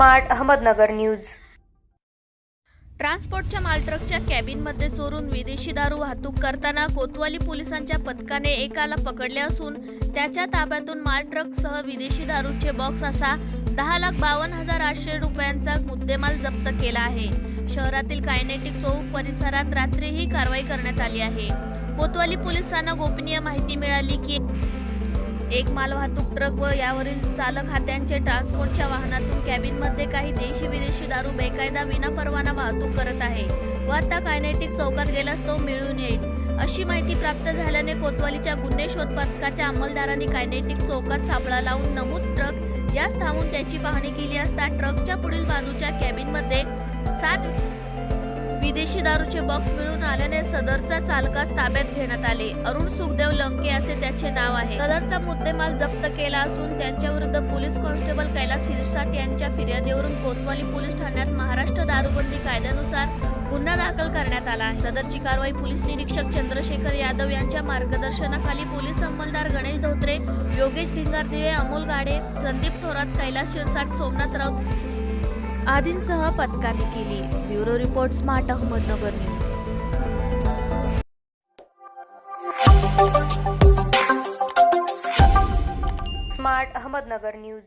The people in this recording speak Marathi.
Smart Ahmednagar news. ट्रान्सपोर्टच्या मालट्रकच्या कॅबिनमध्ये चोरून विदेशी दारू वाहतूक करताना कोतवाली पोलिसांच्या पथकाने एकाला पकडले असून त्याच्या ताब्यातून मालट्रकसह विदेशी दारूचे बॉक्स असा 10,52,800 रुपयांचा मुद्देमाल जप्त केला आहे। शहरातील कायनेटिक चौक परिसरात रात्री ही कारवाई करण्यात आली आहे। कोतवाली पोलिसांना गोपनीय माहिती मिळाली की एक मालवाहतूक ट्रक व यावरील चालक हात्यांचे ट्रान्सपोर्टच्या वाहनातून कॅबिनमध्ये काही देशी विदेशी दारू बेकायदा विनापरवाना वाहतूक करत आहे व आता कायनेटिक चौकात गेल्यास तो मिळून येईल अशी माहिती प्राप्त झाल्याने कोतवालीच्या गुन्हे शोध पथकाच्या अंमलदारांनी कायनेटिक चौकात सापळा लावून नमूद ट्रक यास थांबून त्याची पाहणी केली असता ट्रकच्या पुढील बाजूच्या कॅबिनमध्ये 7 विदेशी दारूचे बॉक्स मिळून आल्याने सदरचा चालकास ताब्यात घेण्यात आले। अरुण सुखदेव लंके असे त्याचे नाव आहे। सदरचा मुद्देमाल जप्त केला असून त्यांच्याविरुद्ध पोलीस कॉन्स्टेबल कैलास शिरसाट यांच्या फिर्यादीवरून कोतवाली पोलीस ठाण्यात महाराष्ट्र दारूबंदी कायद्यानुसार गुन्हा दाखल करण्यात आला आहे। सदरची कारवाई पोलीस निरीक्षक चंद्रशेखर यादव यांच्या मार्गदर्शनाखाली पोलीस अंमलदार गणेश धोत्रे, योगेश भिंगारदिवे, अमोल गाडे, संदीप थोरात, कैलास शिरसाट, सोमनाथ राऊत आदींसह पथकाने केली। Bureau report, smart Ahmednagar news. Smart Ahmednagar news.